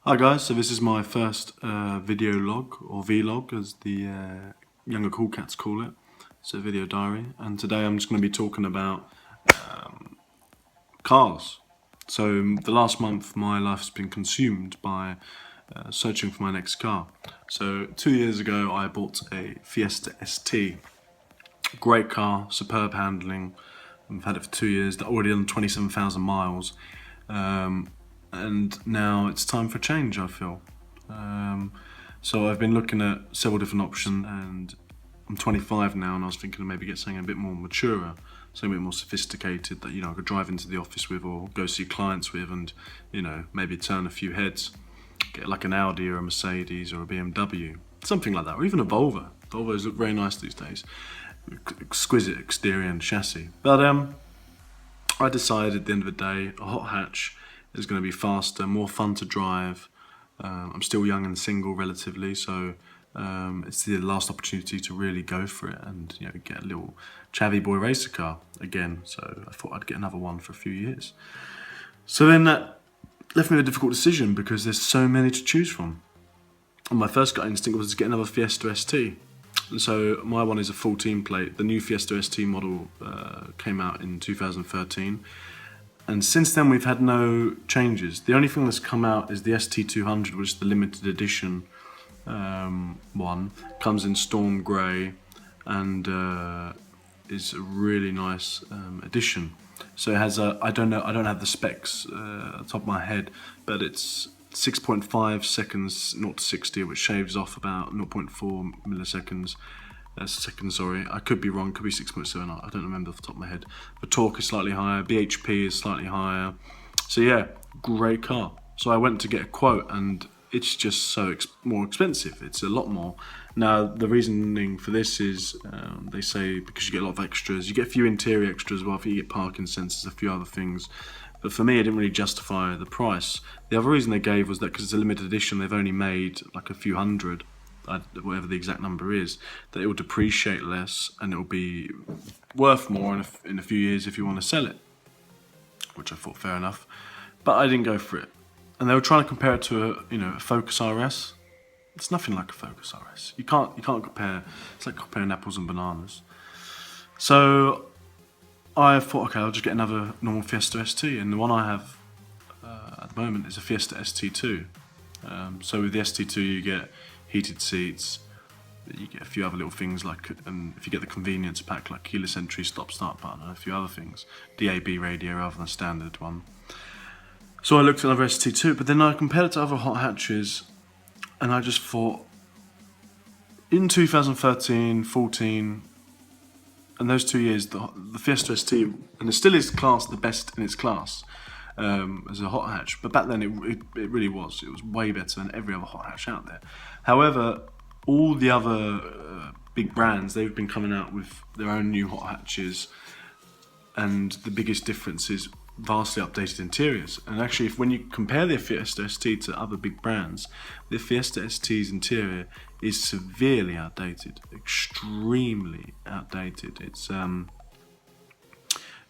Hi guys, so this is my first video log, or vlog as the younger cool cats call it. It's a video diary, and today I'm just going to be talking about cars. So the last month my life has been consumed by searching for my next car. So 2 years ago I bought a Fiesta ST. Great car, superb handling. I've had it for 2 years, already done 27,000 miles. And now it's time for change, I feel. So I've been looking at several different options, and I'm 25 now, and I was thinking of maybe get something a bit more mature, something a bit more sophisticated that I could drive into the office with or go see clients with, and maybe turn a few heads. Get like an Audi or a Mercedes or a BMW, something like that, or even a Volvo. Volvos look very nice these days, exquisite exterior and chassis. But I decided at the end of the day, a hot hatch is going to be faster, more fun to drive. I'm still young and single relatively, so it's the last opportunity to really go for it and get a little chavvy boy racer car again. So I thought I'd get another one for a few years. So then that left me with a difficult decision because there's so many to choose from. And my first gut instinct was to get another Fiesta ST. And so my one is a 14 plate. The new Fiesta ST model came out in 2013. And since then we've had no changes. The only thing that's come out is the ST200, which is the limited edition one. Comes in storm grey and is a really nice edition. So it has I don't have the specs at the top of my head, but it's 6.5 seconds 0 to 60, which shaves off about 0.4 milliseconds. Seconds, sorry. I could be wrong, could be 6.7, I don't remember off the top of my head. The torque is slightly higher, BHP is slightly higher. So yeah, great car. So I went to get a quote and it's just so more expensive. It's a lot more. Now, the reasoning for this is, they say because you get a lot of extras, you get a few interior extras as well, you get parking sensors, a few other things. But for me, it didn't really justify the price. The other reason they gave was that because it's a limited edition, they've only made like a few hundred, whatever the exact number is, that it will depreciate less and it will be worth more in a few years if you want to sell it, which I thought fair enough. But I didn't go for it. And they were trying to compare it to a Focus RS. It's nothing like a Focus RS. You can't compare. It's like comparing apples and bananas. So I thought, okay, I'll just get another normal Fiesta ST, and the one I have at the moment is a Fiesta ST2. So with the ST2 you get heated seats, you get a few other little things like, if you get the convenience pack, like keyless entry, stop start button, and a few other things, DAB radio rather than a standard one. So I looked at another ST2, but then I compared it to other hot hatches, and I just thought, in 2013, 14, and those 2 years, the Fiesta ST, and it still is classed the best in its class as a hot hatch, but back then it really was. It was way better than every other hot hatch out there. However, all the other big brands, they've been coming out with their own new hot hatches, and the biggest difference is vastly updated interiors. And actually, when you compare the Fiesta ST to other big brands, the Fiesta ST's interior is severely outdated, extremely outdated.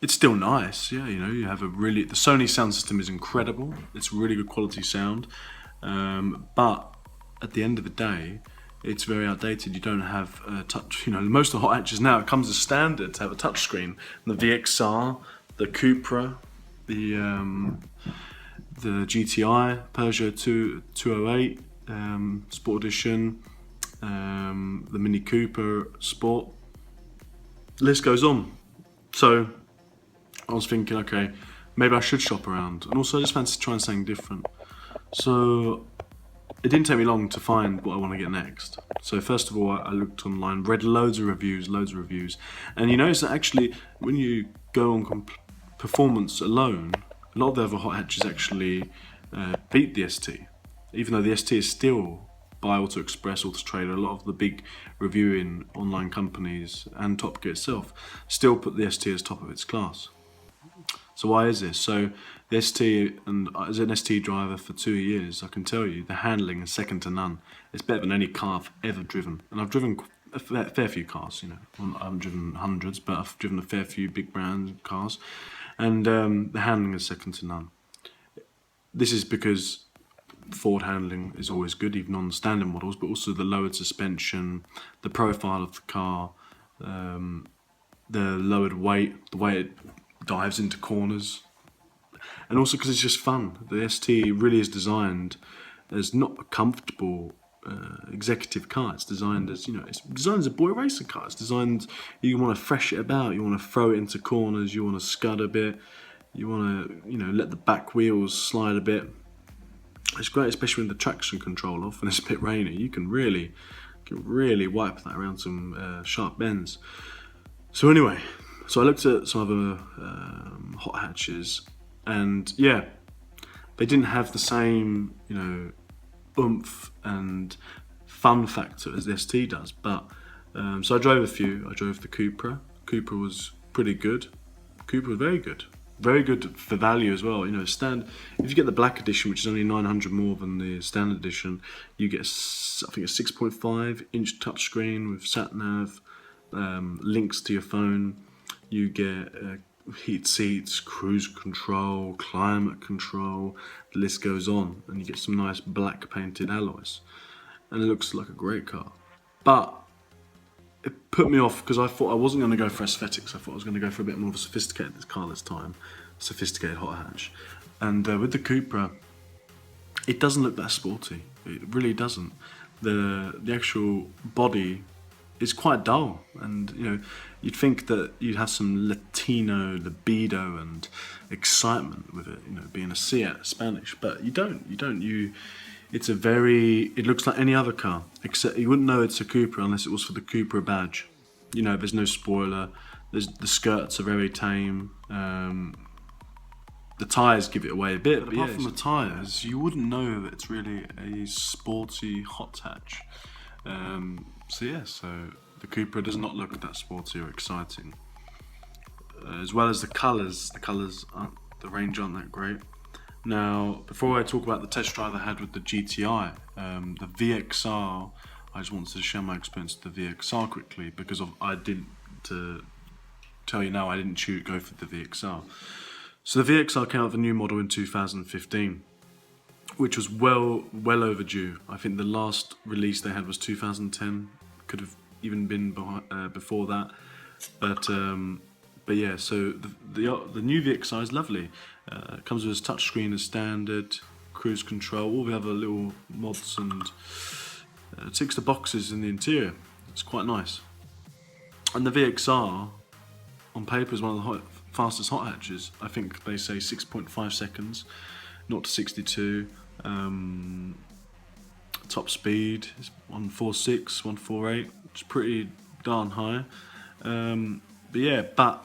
It's still nice, yeah. You have the Sony sound system is incredible. It's really good quality sound, but at the end of the day, it's very outdated. You don't have a touch. Most of the hot hatches now, it comes as standard to have a touch screen. The VXR, the CUPRA, the GTI, Peugeot 208 Sport Edition, the Mini Cooper Sport. The list goes on. So I was thinking, okay, maybe I should shop around, and also I just fancy trying something different. So it didn't take me long to find what I want to get next. So first of all, I looked online, read loads of reviews, and you notice that actually when you go on performance alone, a lot of the other hot hatches actually beat the ST, even though the ST is still, by Auto Express, Auto Trader, a lot of the big reviewing online companies and Top Gear itself still put the ST as top of its class. So why is this? So the ST, and as an ST driver for 2 years, I can tell you the handling is second to none. It's better than any car I've ever driven, and I've driven a fair few cars. I haven't driven hundreds, but I've driven a fair few big brand cars, and the handling is second to none. This is because forward handling is always good, even on the standard models, but also the lowered suspension, the profile of the car, the lowered weight, the way it dives into corners, and also because it's just fun. The ST really is designed as not a comfortable executive car. It's designed as, it's designed as a boy racing car. It's designed, you want to fresh it about, you want to throw it into corners, you want to scud a bit, you want to, let the back wheels slide a bit. It's great, especially with the traction control off and it's a bit rainy. You can really wipe that around some sharp bends. So anyway, I looked at some other hot hatches, and yeah, they didn't have the same, oomph and fun factor as the ST does. But so I drove a few. I drove the CUPRA. CUPRA was pretty good. CUPRA was very good for value as well. If you get the black edition, which is only 900 more than the standard edition, you get I think a 6.5-inch touchscreen with sat nav, links to your phone. You get heat seats, cruise control, climate control. The list goes on, and you get some nice black painted alloys, and it looks like a great car. But it put me off because I thought I wasn't going to go for aesthetics. I thought I was going to go for a bit more of a sophisticated car this time, sophisticated hot hatch. And with the CUPRA, it doesn't look that sporty. It really doesn't. The actual body is quite dull, and you'd think that you'd have some Latino libido and excitement with it, being a Seat Spanish, but you don't. It looks like any other car, except you wouldn't know it's a CUPRA unless it was for the CUPRA badge. There's no spoiler, the skirts are very tame, the tyres give it away a bit, but apart from the tyres, you wouldn't know that it's really a sporty hot hatch. So the CUPRA does not look that sporty or exciting. As well as the colours the range aren't that great. Now, before I talk about the test drive I had with the GTI, the VXR, I just wanted to share my experience with the VXR quickly because I didn't go for the VXR. So the VXR came out with a new model in 2015, which was well overdue. I think the last release they had was 2010. Could have even been before that, but yeah. So the new VXR is lovely. It comes with its touchscreen as standard, cruise control, all the other little mods, and it ticks the boxes in the interior. It's quite nice. And the VXR, on paper, is one of the fastest hot hatches. I think they say 6.5 seconds, 0 to 62. Top speed is 146, 148, which is pretty darn high. But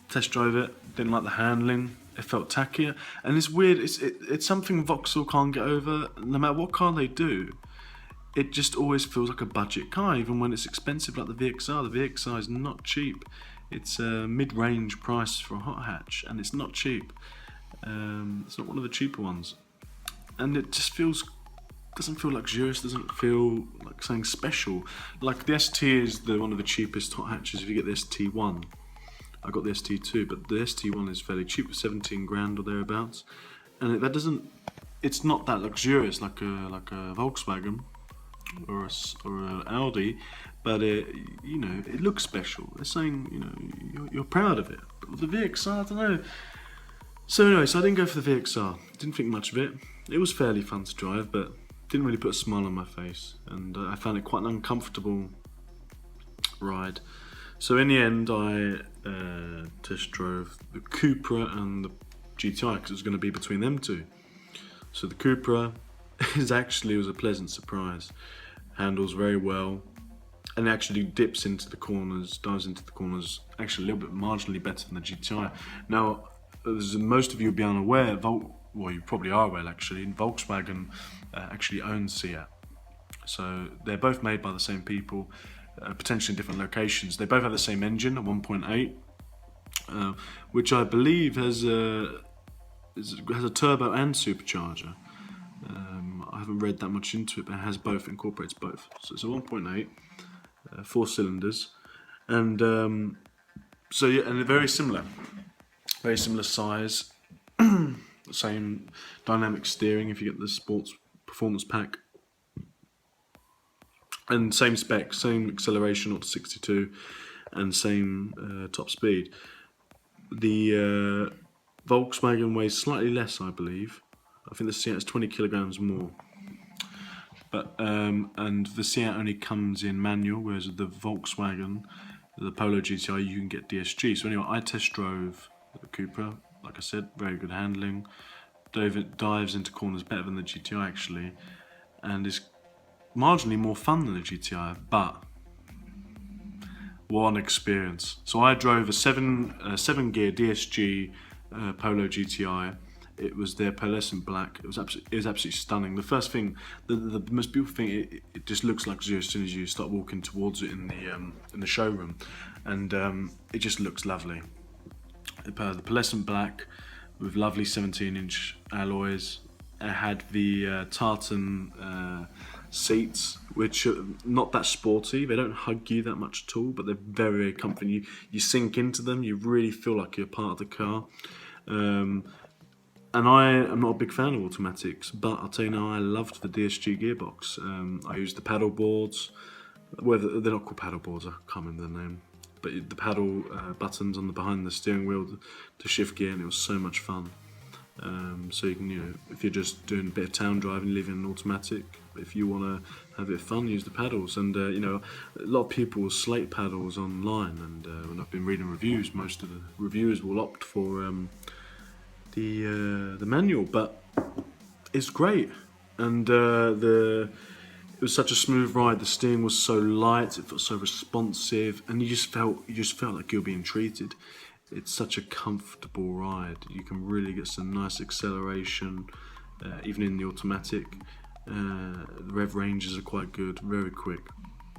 test drove it, didn't like the handling. It felt tackier, and it's weird. It's something Vauxhall can't get over. No matter what car they do, it just always feels like a budget car, even when it's expensive like the VXR. The VXR is not cheap. It's a mid-range price for a hot hatch, and it's not cheap. It's not one of the cheaper ones, and it just doesn't feel luxurious. Doesn't feel like something special. Like the ST is one of the cheapest hot hatches. If you get the ST1. I got the ST2, but the ST1 is fairly cheap, 17 grand or thereabouts, and it's not that luxurious like a Volkswagen or an Audi, but it looks special. They're saying you're proud of it. But with the VXR, I don't know. So anyway, I didn't go for the VXR. Didn't think much of it. It was fairly fun to drive, but didn't really put a smile on my face, and I found it quite an uncomfortable ride. So in the end, I test drove the CUPRA and the GTI because it was going to be between them two. So the CUPRA was a pleasant surprise. Handles very well, and it actually dives into the corners, actually a little bit marginally better than the GTI. Now, as most of you will be unaware, you probably are aware actually, Volkswagen actually owns Seat. So they're both made by the same people. Potentially in different locations. They both have the same engine, a 1.8, which I believe has a turbo and supercharger. I haven't read that much into it, but it has both, incorporates both. So it's a 1.8, 4 cylinders, and and they're very similar size, same dynamic steering if you get the sports performance pack. And same spec, same acceleration, 0 to 62, and same top speed. The Volkswagen weighs slightly less, I believe. I think the Seat is 20 kilograms more. But and the Seat only comes in manual, whereas the Volkswagen, the Polo GTI, you can get DSG. So anyway, I test drove the CUPRA. Like I said, very good handling. Dives into corners better than the GTI actually, and is marginally more fun than the GTI, but what an experience. So I drove a seven gear DSG Polo GTI. It was their pearlescent black. It was absolutely stunning. The first thing, the most beautiful thing, it just looks luxurious as soon as you start walking towards it in the showroom, and it just looks lovely. The pearlescent black with lovely 17-inch alloys. It had the tartan seats, which are not that sporty. They don't hug you that much at all, but they're very, very comfy. You sink into them. You really feel like you're part of the car. And I am not a big fan of automatics, but I'll tell you now, I loved the DSG gearbox. I used the paddle boards. Well, they're not called paddle boards, I can't remember the name. But the paddle buttons on behind the steering wheel to shift gear, and it was so much fun. So you can, if you're just doing a bit of town driving, leaving an automatic, if you want to have a bit of fun, use the paddles. And a lot of people slate paddles online, and when I've been reading reviews, most of the reviewers will opt for the manual, but it's great. And it was such a smooth ride. The steering was so light, it felt so responsive, and you just felt like you're being treated. It's such a comfortable ride. You can really get some nice acceleration, even in the automatic. The rev ranges are quite good, very quick,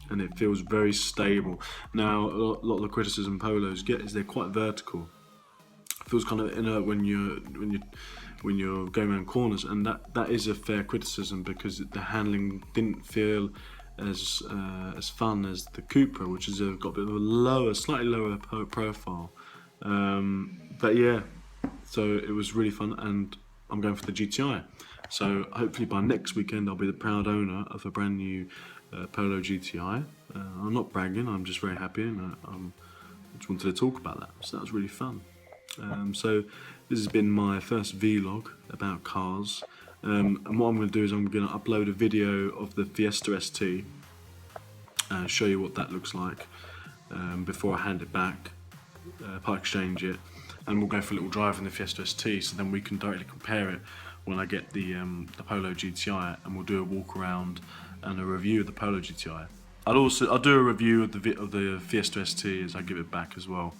and it feels very stable. Now, a lot of the criticism Polos get is they're quite vertical. It feels kind of inert when you're going around corners, and that is a fair criticism, because the handling didn't feel as fun as the CUPRA, which has got a bit of a slightly lower profile. But yeah, so it was really fun, and I'm going for the GTI. So hopefully by next weekend I'll be the proud owner of a brand new Polo GTI. I'm not bragging, I'm just very happy, and I just wanted to talk about that. So that was really fun. So this has been my first vlog about cars, and what I'm going to do is I'm going to upload a video of the Fiesta ST, show you what that looks like before I hand it back, part exchange it, and we'll go for a little drive in the Fiesta ST, so then we can directly compare it when I get the Polo GTI, and we'll do a walk around and a review of the Polo GTI. I'll do a review of the Fiesta ST as I give it back as well.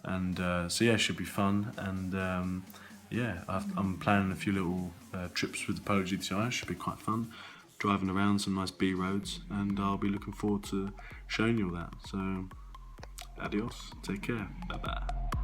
And so yeah, it should be fun, and yeah, I'm planning a few little trips with the Polo GTI. It should be quite fun, driving around some nice B roads, and I'll be looking forward to showing you all that. So adios, take care, bye bye.